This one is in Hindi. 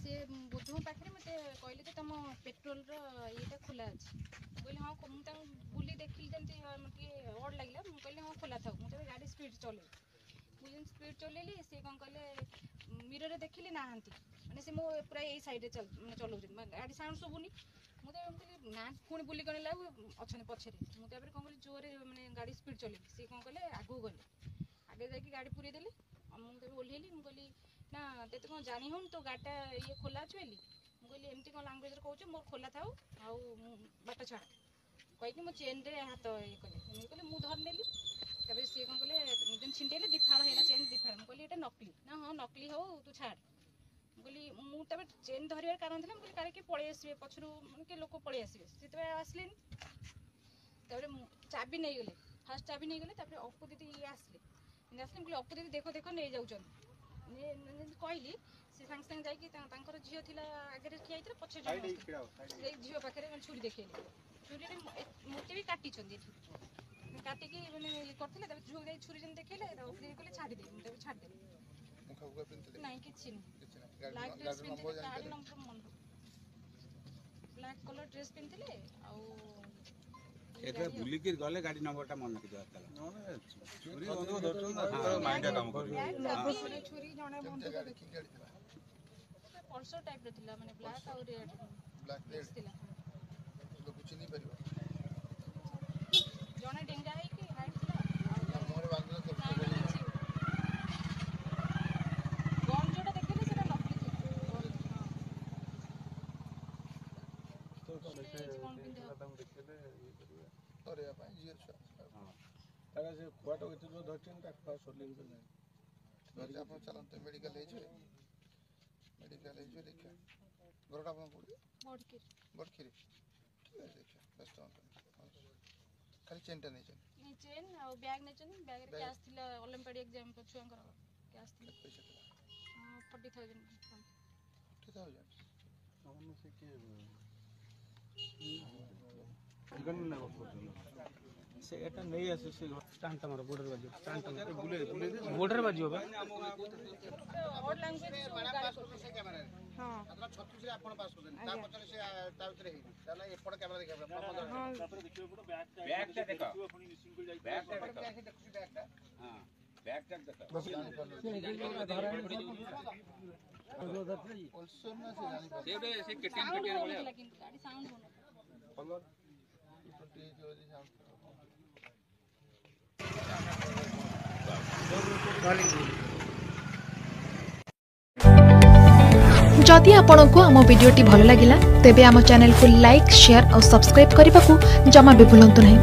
सी बुद्ध पाखे मत कहले कि तुम पेट्रोल ये खोला अच्छे कहली हाँ मुझे बुली देखिली जमी अड लगे मुझे कहली हाँ खोला था मुझे गाड़ी स्पीड चले मुझे स्पीड चलैली सी कौन कहले मिरर देखिली ना मैंने से मो पूरा यही साइड चलाऊँ गाड़ी साउंड शुभुनी मुझे ना पुणी बुली गला अच्छा पछे मुझे कौन कली जोर मैंने गाड़ी स्पीड चलैली सी कौन कले आगू गले आगे जाकि गाड़ी पूरी देली मुझे ओह्लैली मुझे कहली ना तेते कौन जानी हो तो गाड़ीटा ये खोला अच्छे बोली मुझे कहली एमती कौन लांगुएज कौच मोर खोला था बाट छाड़ कहीकि मो चेन रे हाथ ये कले मुझे कहले मुझे धरनेली तब सी कौन कले छिंटेले दिफाड़ है चेन दिफाड़ मुझे कहली ये नकली ना हाँ नकली हो तू छाड़ मुझे मुझे चेन धरवार कारण था मुझे काले किए पलि आसवे पछरू किए लोक पलि आसवे से आसले चाबी नहीं गले फास्ट चाबी नहीं गले अपू दीदी ये आसले आसले मुझे अपू दीदी देख देख नहीं जाऊँ कहली से सांगे सांगे जाकर झील थी आगे ठिया होता पचे झील पाखे छुरी देखे छुरी मत भी काटी काटिकी मैंने करते झील छुरी जब देखेले कहले छाड़ी दे मुझे छाड़देली ना कि ब्लैक ड्रेस पिंधे गाड़ी नंबर मन ब्लैक कलर ड्रेस पिंधे एटा बुली के गले गाड़ी नंबरटा मन रखि दरता छुरी बंदूक धरछन ना माइंडा काम करी छुरी जणे बंदूक देखि गाड़ी थिला पल्सर टाइप रे थिला माने ब्लैक और रेड थिला लोग कुछ नहीं परिबा जणे डेंगा है कि हाइट थिला मोर बांधले सब गन जोटा देखले सेटा नकली थिला तो देखले अरे अपन जीर छ हां तारा से क्वाटो के जो धरछन ता पास सोलिंग कर घर आप चलन तो मेडिकल ले देखिए घरटा अपन पड़ी बड़खिरी ठीक है देखिए बेस्ट खाली चेनटा नहीं चेन और बैग नहीं बैग रे कैश थिला ओलंपियाड एग्जाम को छुआंकर कैश थिला पैसा थिला 40,000 हमन से के गन ना से एटा नहीं आसे से स्टैंड तमरो बॉर्डर बाजू स्टैंड तमरो बुले बॉर्डर बाजू बा और लैंग्वेज कैमरा हां मतलब 36 रे आपण पास करन ता पछरे से ता उतरे हे ताला एपड कैमरा देखा हां तापर देखियो पुरो बैग ता देखो अपनी सिंगल जाई बैग ता देखो बैग ता हां बैग ता देखो ऑल्सो ना से केटीएम वाले गाड़ी साउंड होना कलर ये जो साउंड जदि आपंक आम भिडी भल लगा तेब आम चैनल को लाइक शेयर और सब्सक्राइब करने को जमा भी भूलु नहीं।